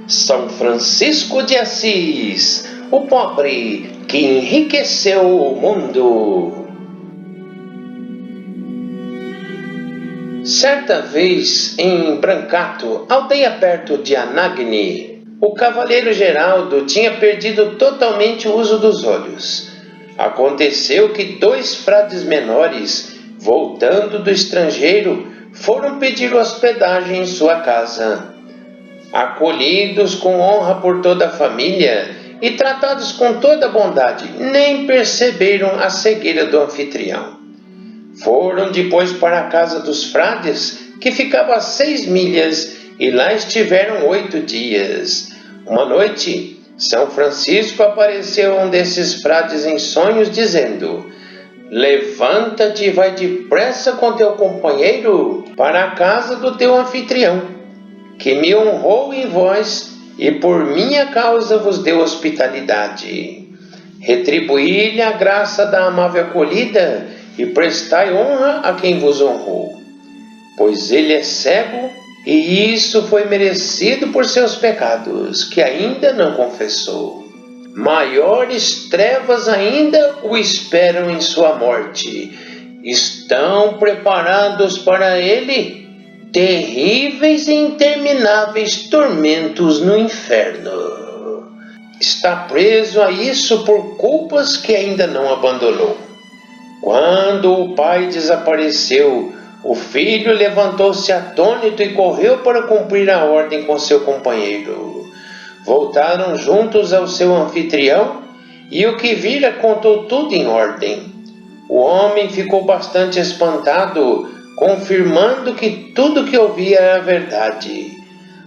São Francisco de Assis, o pobre que enriqueceu o mundo. Certa vez, em Brancato, aldeia perto de Anagni, o cavaleiro Geraldo tinha perdido totalmente o uso dos olhos. Aconteceu que 2 frades menores, voltando do estrangeiro, foram pedir hospedagem em sua casa. Acolhidos com honra por toda a família e tratados com toda bondade, nem perceberam a cegueira do anfitrião. Foram depois para a casa dos frades, que ficava a 6 milhas, e lá estiveram 8 dias. Uma noite, São Francisco apareceu a um desses frades em sonhos, dizendo: levanta-te e vai depressa com teu companheiro para a casa do teu anfitrião, que me honrou em vós e por minha causa vos deu hospitalidade. Retribuí-lhe a graça da amável acolhida e prestai honra a quem vos honrou, pois ele é cego e isso foi merecido por seus pecados, que ainda não confessou. Maiores trevas ainda o esperam em sua morte. Estão preparados para ele terríveis e intermináveis tormentos no inferno. Está preso a isso por culpas que ainda não abandonou. Quando o pai desapareceu, o filho levantou-se atônito e correu para cumprir a ordem com seu companheiro. Voltaram juntos ao seu anfitrião e o que vira contou tudo em ordem. O homem ficou bastante espantado, confirmando que tudo que ouvia era verdade.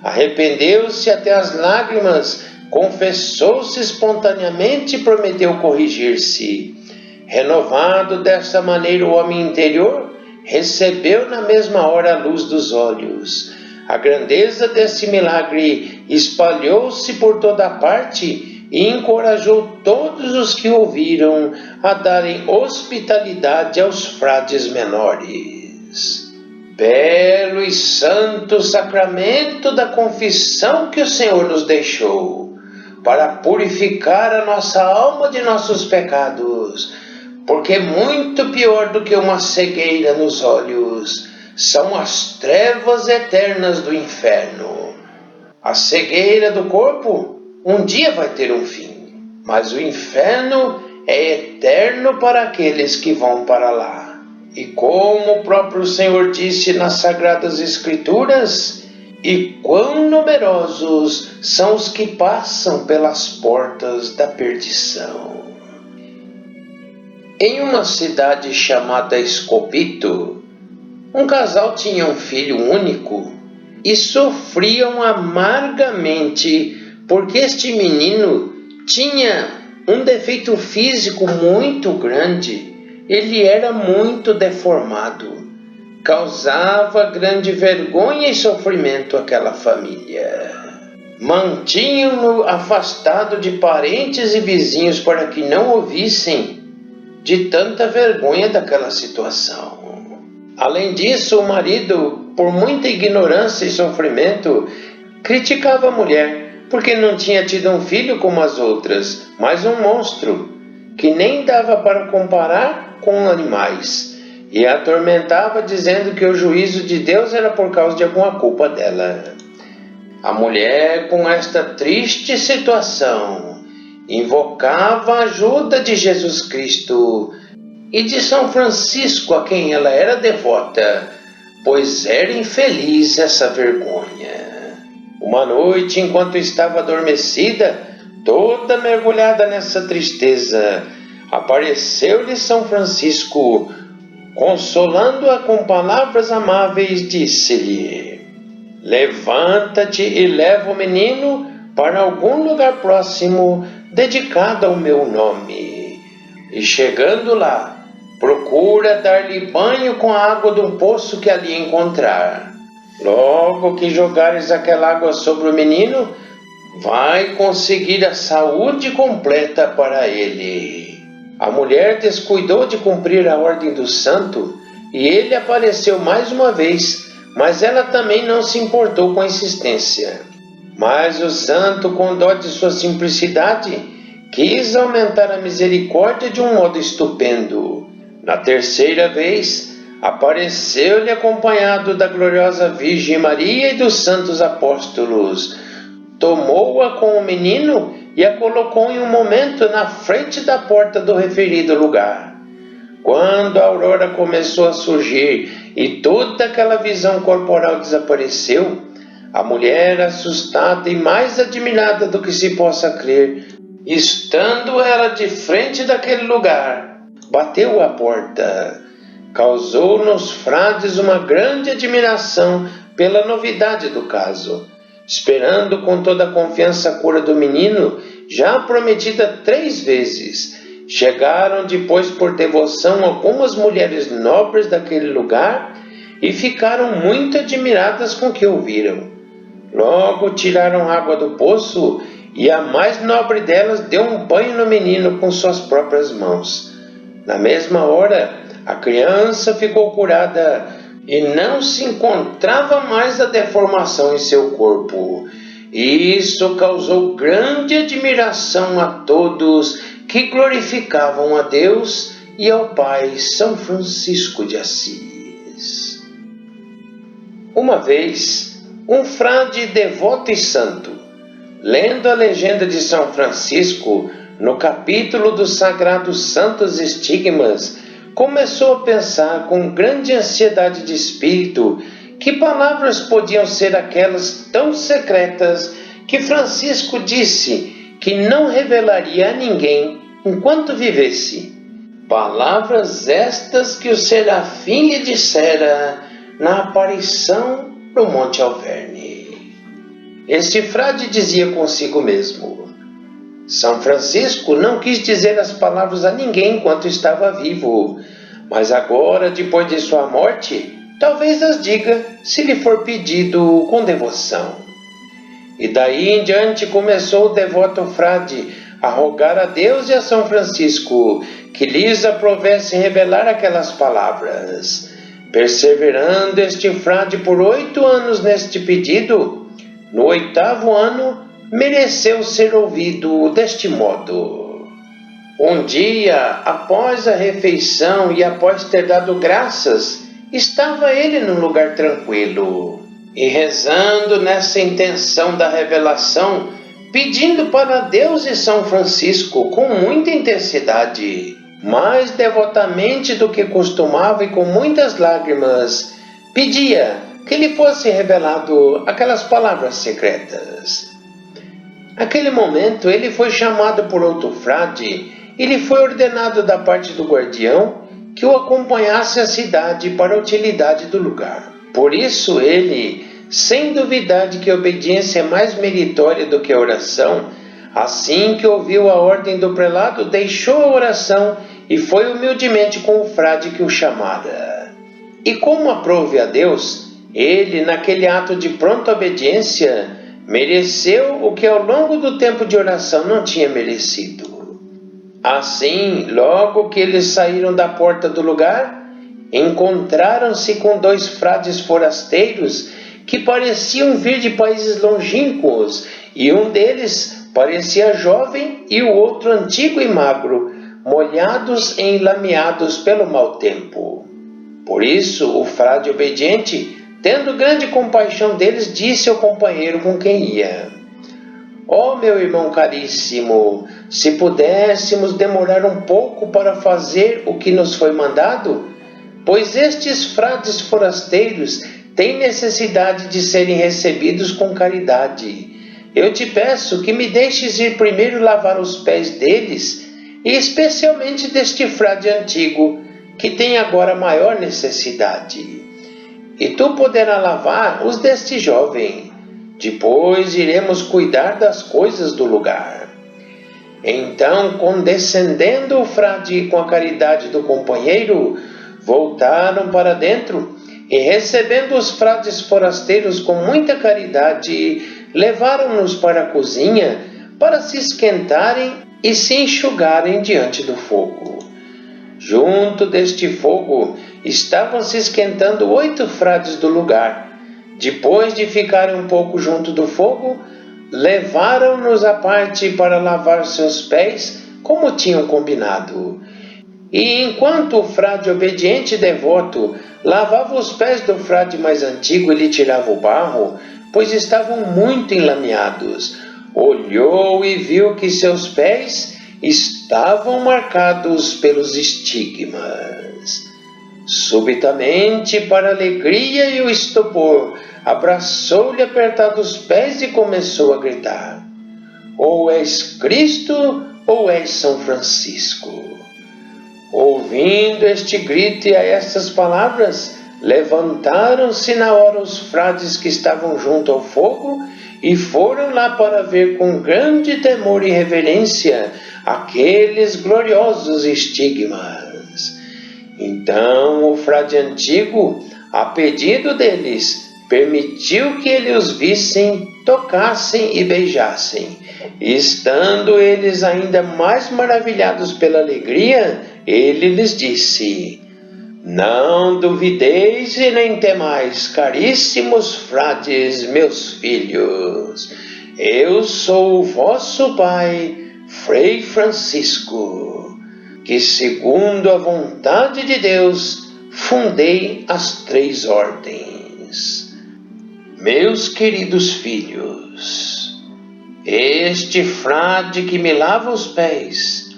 Arrependeu-se até as lágrimas, confessou-se espontaneamente e prometeu corrigir-se. Renovado dessa maneira, o homem interior recebeu na mesma hora a luz dos olhos. A grandeza desse milagre espalhou-se por toda parte e encorajou todos os que ouviram a darem hospitalidade aos frades menores. Belo e santo sacramento da confissão que o Senhor nos deixou, para purificar a nossa alma de nossos pecados, porque muito pior do que uma cegueira nos olhos são as trevas eternas do inferno. A cegueira do corpo um dia vai ter um fim, mas o inferno é eterno para aqueles que vão para lá. E como o próprio Senhor disse nas Sagradas Escrituras, e quão numerosos são os que passam pelas portas da perdição. Em uma cidade chamada Escopito, um casal tinha um filho único e sofriam amargamente porque este menino tinha um defeito físico muito grande. Ele era muito deformado, causava grande vergonha e sofrimento àquela família. Mantinham-no afastado de parentes e vizinhos para que não ouvissem de tanta vergonha daquela situação. Além disso, o marido, por muita ignorância e sofrimento, criticava a mulher, porque não tinha tido um filho como as outras, mas um monstro, que nem dava para comparar com animais, e a atormentava dizendo que o juízo de Deus era por causa de alguma culpa dela. A mulher, com esta triste situação, invocava a ajuda de Jesus Cristo e de São Francisco, a quem ela era devota, pois era infeliz essa vergonha. Uma noite, enquanto estava adormecida, toda mergulhada nessa tristeza, apareceu-lhe São Francisco, consolando-a com palavras amáveis, disse-lhe: levanta-te e leva o menino para algum lugar próximo dedicado ao meu nome. E chegando lá, procura dar-lhe banho com a água de um poço que ali encontrar. Logo que jogares aquela água sobre o menino, vai conseguir a saúde completa para ele. A mulher descuidou de cumprir a ordem do santo e ele apareceu mais uma vez, mas ela também não se importou com a insistência. Mas o santo, com dó de sua simplicidade, quis aumentar a misericórdia de um modo estupendo. Na terceira vez, apareceu-lhe acompanhado da gloriosa Virgem Maria e dos santos apóstolos. Tomou-a com o menino e a colocou em um momento na frente da porta do referido lugar. Quando a aurora começou a surgir e toda aquela visão corporal desapareceu, a mulher, assustada e mais admirada do que se possa crer, estando ela de frente daquele lugar, bateu à porta. Causou nos frades uma grande admiração pela novidade do caso. Esperando com toda a confiança a cura do menino, já prometida 3 vezes, chegaram depois por devoção algumas mulheres nobres daquele lugar e ficaram muito admiradas com o que ouviram. Logo tiraram água do poço e a mais nobre delas deu um banho no menino com suas próprias mãos. Na mesma hora, a criança ficou curada e não se encontrava mais a deformação em seu corpo. Isso causou grande admiração a todos que glorificavam a Deus e ao Pai São Francisco de Assis. Uma vez, um frade devoto e santo, lendo a legenda de São Francisco no capítulo dos Sagrados Santos Estigmas, começou a pensar com grande ansiedade de espírito que palavras podiam ser aquelas tão secretas que Francisco disse que não revelaria a ninguém enquanto vivesse. Palavras estas que o serafim lhe dissera na aparição no Monte Alverne. Este frade dizia consigo mesmo: São Francisco não quis dizer as palavras a ninguém enquanto estava vivo, mas agora, depois de sua morte, talvez as diga se lhe for pedido com devoção. E daí em diante começou o devoto frade a rogar a Deus e a São Francisco que lhes aprovesse revelar aquelas palavras. Perseverando este frade por 8 anos neste pedido, no 8º ano mereceu ser ouvido deste modo. Um dia, após a refeição e após ter dado graças, estava ele num lugar tranquilo e rezando nessa intenção da revelação, pedindo para Deus e São Francisco com muita intensidade, mais devotamente do que costumava e com muitas lágrimas, pedia que lhe fosse revelado aquelas palavras secretas. Naquele momento ele foi chamado por outro frade e lhe foi ordenado da parte do guardião que o acompanhasse à cidade para a utilidade do lugar. Por isso ele, sem duvidar de que a obediência é mais meritória do que a oração, assim que ouviu a ordem do prelado, deixou a oração e foi humildemente com o frade que o chamara. E como aprove a Deus, ele, naquele ato de pronta obediência, mereceu o que ao longo do tempo de oração não tinha merecido. Assim, logo que eles saíram da porta do lugar, encontraram-se com 2 frades forasteiros que pareciam vir de países longínquos, e um deles parecia jovem e o outro antigo e magro, molhados e enlameados pelo mau tempo. Por isso, o frade obediente, tendo grande compaixão deles, disse ao companheiro com quem ia: Ó meu irmão caríssimo, se pudéssemos demorar um pouco para fazer o que nos foi mandado, pois estes frades forasteiros têm necessidade de serem recebidos com caridade. Eu te peço que me deixes ir primeiro lavar os pés deles, e especialmente deste frade antigo, que tem agora maior necessidade. E tu poderás lavar os deste jovem. Depois iremos cuidar das coisas do lugar. Então, condescendendo o frade com a caridade do companheiro, voltaram para dentro e, recebendo os frades forasteiros com muita caridade, levaram-nos para a cozinha para se esquentarem e se enxugarem diante do fogo. Junto deste fogo estavam se esquentando 8 frades do lugar. Depois de ficarem um pouco junto do fogo, levaram-nos à parte para lavar seus pés, como tinham combinado. E enquanto o frade obediente e devoto lavava os pés do frade mais antigo e lhe tirava o barro, pois estavam muito enlameados, olhou e viu que seus pés estavam marcados pelos estigmas. Subitamente, para a alegria e o estupor, abraçou-lhe apertado os pés e começou a gritar: ou és Cristo, ou és São Francisco. Ouvindo este grito e a estas palavras, levantaram-se na hora os frades que estavam junto ao fogo e foram lá para ver com grande temor e reverência aqueles gloriosos estigmas. Então o frade antigo, a pedido deles, permitiu que eles os vissem, tocassem e beijassem. E estando eles ainda mais maravilhados pela alegria, ele lhes disse: não duvideis e nem temais, caríssimos frades, meus filhos. Eu sou o vosso pai, Frei Francisco, que segundo a vontade de Deus fundei as 3 ordens. Meus queridos filhos, este frade que me lava os pés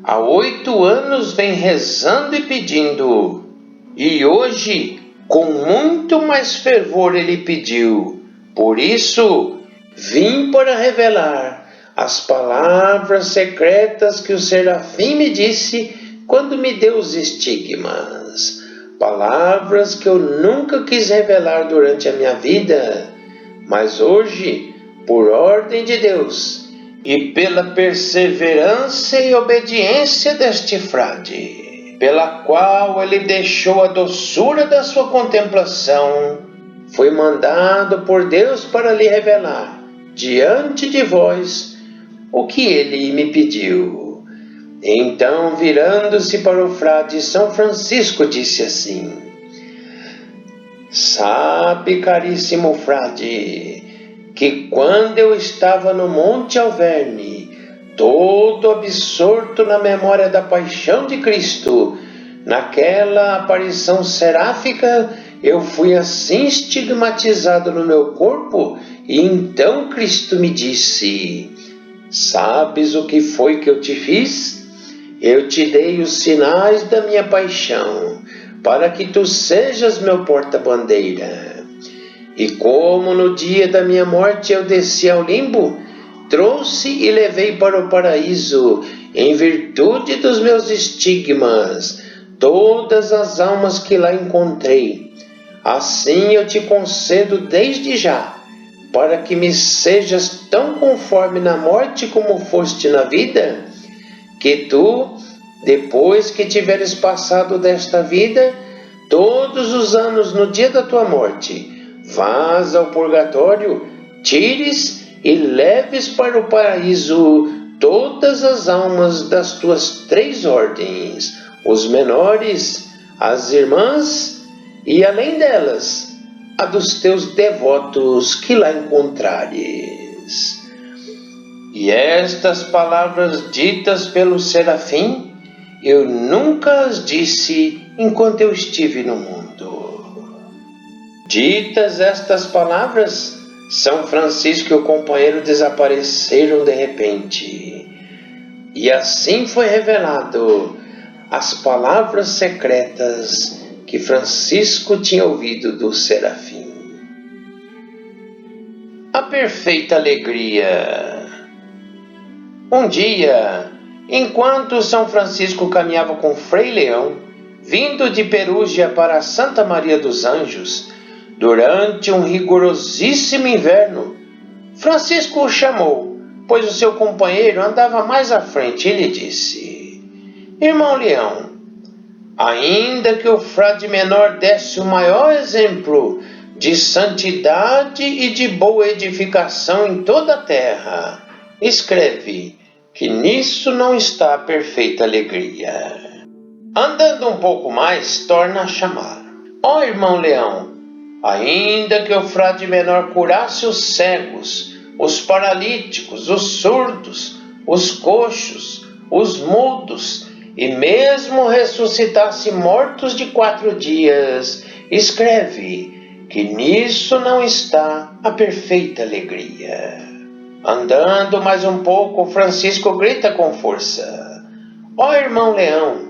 há 8 anos vem rezando e pedindo, e hoje com muito mais fervor ele pediu. Por isso vim para revelar as palavras secretas que o serafim me disse quando me deu os estigmas. Palavras que eu nunca quis revelar durante a minha vida, mas hoje, por ordem de Deus e pela perseverança e obediência deste frade, pela qual ele deixou a doçura da sua contemplação, fui mandado por Deus para lhe revelar, diante de vós, o que ele me pediu. Então, virando-se para o frade São Francisco, disse assim: sabe, caríssimo frade, que quando eu estava no Monte Alverne, todo absorto na memória da paixão de Cristo, naquela aparição seráfica, eu fui assim estigmatizado no meu corpo, e então Cristo me disse: sabes o que foi que eu te fiz? Eu te dei os sinais da minha paixão, para que tu sejas meu porta-bandeira. E como no dia da minha morte eu desci ao limbo, trouxe e levei para o paraíso, em virtude dos meus estigmas, todas as almas que lá encontrei. Assim eu te concedo desde já, para que me sejas tão conforme na morte como foste na vida, que tu, depois que tiveres passado desta vida, todos os anos no dia da tua morte, vás ao purgatório, tires e leves para o paraíso todas as almas das tuas 3 ordens, os menores, as irmãs e, além delas, a dos teus devotos que lá encontrares. E estas palavras ditas pelo serafim, eu nunca as disse enquanto eu estive no mundo. Ditas estas palavras, São Francisco e o companheiro desapareceram de repente. E assim foi revelado as palavras secretas que Francisco tinha ouvido do serafim. A perfeita alegria. Um dia, enquanto São Francisco caminhava com Frei Leão, vindo de Perúgia para Santa Maria dos Anjos, durante um rigorosíssimo inverno, Francisco o chamou, pois o seu companheiro andava mais à frente, e lhe disse: irmão Leão, ainda que o frade menor desse o maior exemplo de santidade e de boa edificação em toda a terra, escreve que nisso não está a perfeita alegria. Andando um pouco mais, torna a chamar: irmão Leão, ainda que o frade menor curasse os cegos, os paralíticos, os surdos, os coxos, os mudos, e mesmo ressuscitasse mortos de 4 dias, escreve que nisso não está a perfeita alegria. Andando mais um pouco, Francisco grita com força: ó irmão Leão,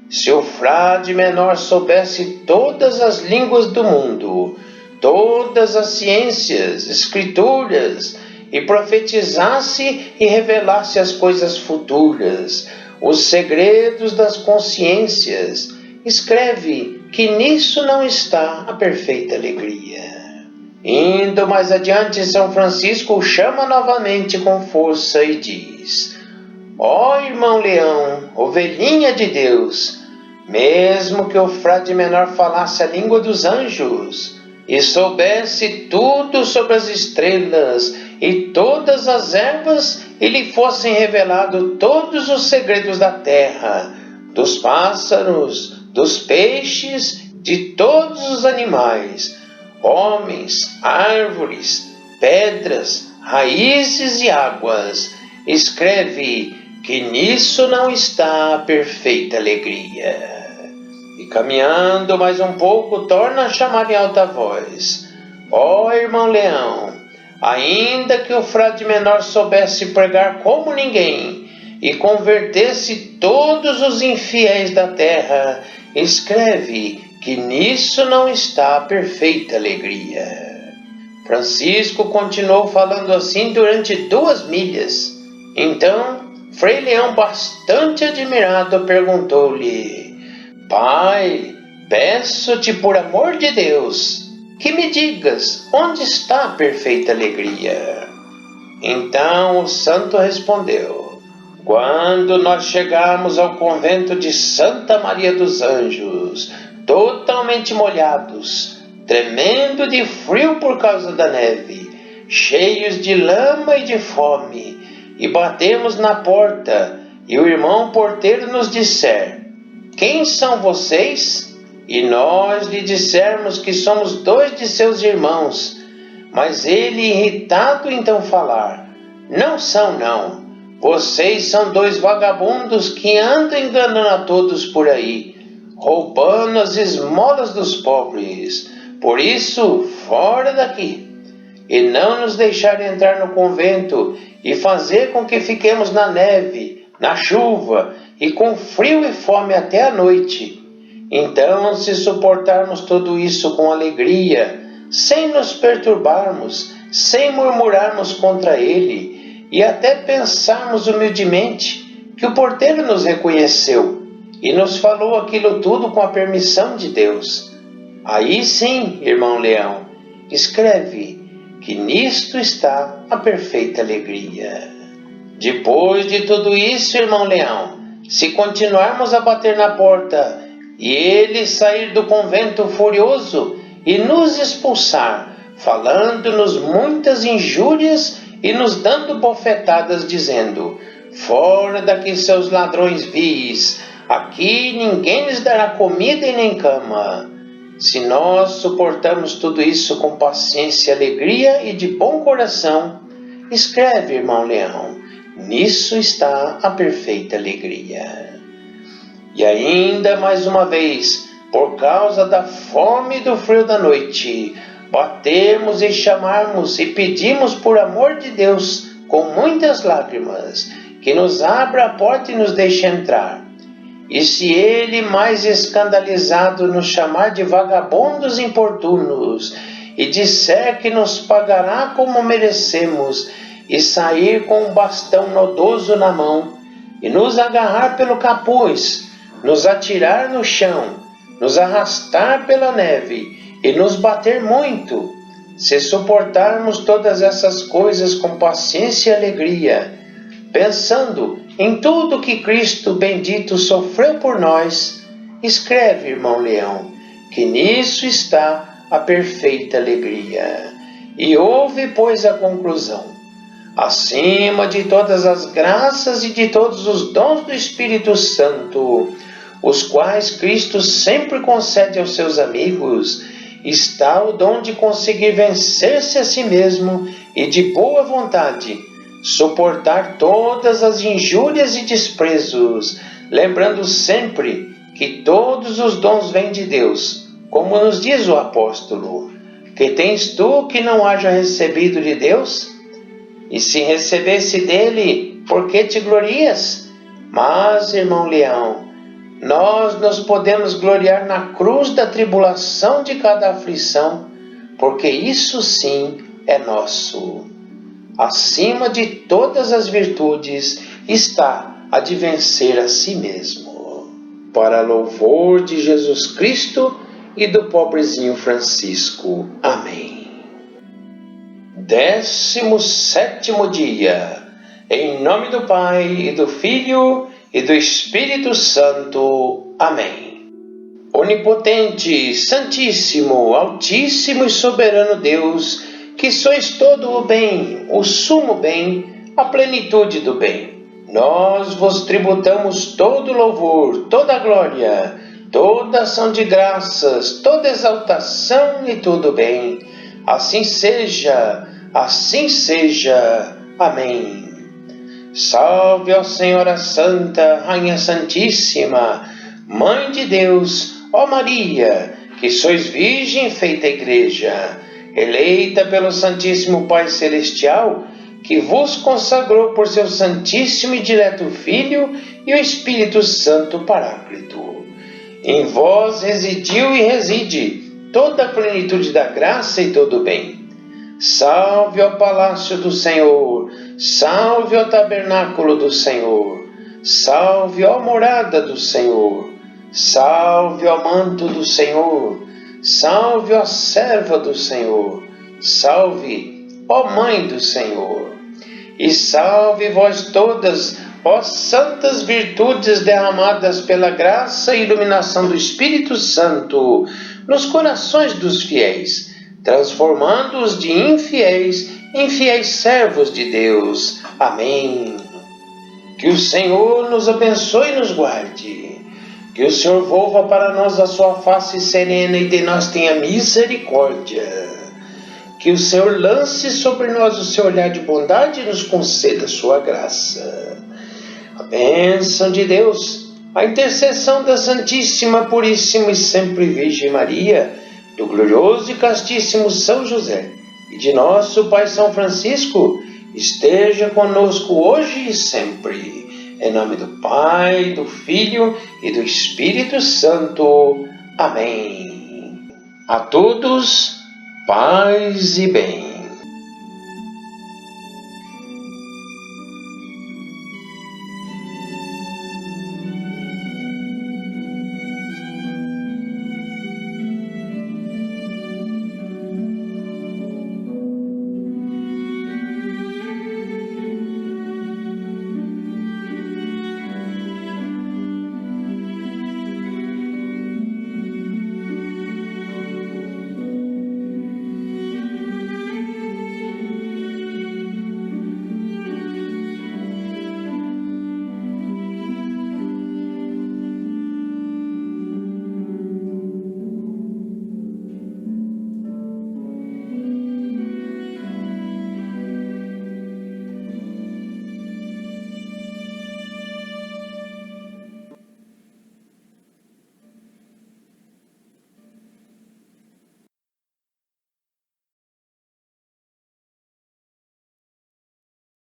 se o frade menor soubesse todas as línguas do mundo, todas as ciências, escrituras, e profetizasse e revelasse as coisas futuras, os segredos das consciências, escreve que nisso não está a perfeita alegria. Indo mais adiante, São Francisco chama novamente com força e diz: ó irmão Leão, ovelhinha de Deus, mesmo que o frade menor falasse a língua dos anjos e soubesse tudo sobre as estrelas e todas as ervas, e lhe fossem revelados todos os segredos da terra, dos pássaros, dos peixes, de todos os animais, homens, árvores, pedras, raízes e águas, escreve que nisso não está a perfeita alegria. E caminhando mais um pouco, torna a chamar em alta voz: ó irmão Leão, ainda que o frade menor soubesse pregar como ninguém e convertesse todos os infiéis da terra, escreve que nisso não está a perfeita alegria. Francisco continuou falando assim durante 2 milhas. Então, Frei Leão, bastante admirado, perguntou-lhe: Pai, peço-te por amor de Deus, que me digas onde está a perfeita alegria. Então o santo respondeu: quando nós chegarmos ao convento de Santa Maria dos Anjos, totalmente molhados, tremendo de frio por causa da neve, cheios de lama e de fome, e batemos na porta, e o irmão porteiro nos disser: quem são vocês? E nós lhe dissermos que somos 2 de seus irmãos. Mas ele, irritado, então falar: não são não, vocês são 2 vagabundos que andam enganando a todos por aí, roubando as esmolas dos pobres. Por isso, fora daqui, e não nos deixar entrar no convento e fazer com que fiquemos na neve, na chuva e com frio e fome até a noite. Então, se suportarmos tudo isso com alegria, sem nos perturbarmos, sem murmurarmos contra ele, e até pensarmos humildemente que o porteiro nos reconheceu e nos falou aquilo tudo com a permissão de Deus, aí sim, irmão Leão, escreve que nisto está a perfeita alegria. Depois de tudo isso, irmão Leão, se continuarmos a bater na porta e ele sair do convento furioso e nos expulsar, falando-nos muitas injúrias e nos dando bofetadas, dizendo: fora daqui, seus ladrões vis, aqui ninguém lhes dará comida e nem cama. Se nós suportamos tudo isso com paciência, alegria e de bom coração, escreve, irmão Leão, nisso está a perfeita alegria. E ainda mais uma vez, por causa da fome e do frio da noite, batemos e chamamos e pedimos por amor de Deus, com muitas lágrimas, que nos abra a porta e nos deixe entrar. E se ele, mais escandalizado, nos chamar de vagabundos importunos e disser que nos pagará como merecemos, e sair com um bastão nodoso na mão e nos agarrar pelo capuz, nos atirar no chão, nos arrastar pela neve e nos bater muito, se suportarmos todas essas coisas com paciência e alegria, pensando em tudo que Cristo bendito sofreu por nós, escreve, irmão Leão, que nisso está a perfeita alegria. E ouve, pois, a conclusão: acima de todas as graças e de todos os dons do Espírito Santo, os quais Cristo sempre concede aos seus amigos, está o dom de conseguir vencer-se a si mesmo e de boa vontade suportar todas as injúrias e desprezos, lembrando sempre que todos os dons vêm de Deus, como nos diz o apóstolo: que tens tu que não haja recebido de Deus? E se recebesse dele, por que te glorias? Mas, irmão Leão, nós nos podemos gloriar na cruz da tribulação de cada aflição, porque isso sim é nosso. Acima de todas as virtudes está a de vencer a si mesmo. Para louvor de Jesus Cristo e do pobrezinho Francisco. Amém. 17º dia. Em nome do Pai, e do Filho, e do Espírito Santo. Amém. Onipotente, Santíssimo, Altíssimo e Soberano Deus, que sois todo o bem, o sumo bem, a plenitude do bem, nós vos tributamos todo louvor, toda glória, toda ação de graças, toda exaltação e todo bem. Assim seja, assim seja. Amém. Salve, ó Senhora Santa, Rainha Santíssima, Mãe de Deus, ó Maria, que sois Virgem feita Igreja, eleita pelo Santíssimo Pai Celestial, que vos consagrou por seu Santíssimo e Dileto Filho e o Espírito Santo Paráclito. Em vós residiu e reside toda a plenitude da graça e todo o bem. Salve ao palácio do Senhor, salve ao tabernáculo do Senhor, salve à morada do Senhor, salve ao manto do Senhor, salve à serva do Senhor, salve, ó Mãe do Senhor. E salve vós todas, ó santas virtudes derramadas pela graça e iluminação do Espírito Santo nos corações dos fiéis, transformando-os de infiéis em fiéis servos de Deus. Amém. Que o Senhor nos abençoe e nos guarde. Que o Senhor volva para nós a sua face serena e de nós tenha misericórdia. Que o Senhor lance sobre nós o seu olhar de bondade e nos conceda a sua graça. A bênção de Deus, a intercessão da Santíssima, Puríssima e Sempre Virgem Maria, do glorioso e castíssimo São José e de nosso Pai São Francisco, esteja conosco hoje e sempre. Em nome do Pai, do Filho e do Espírito Santo. Amém. A todos, paz e bem.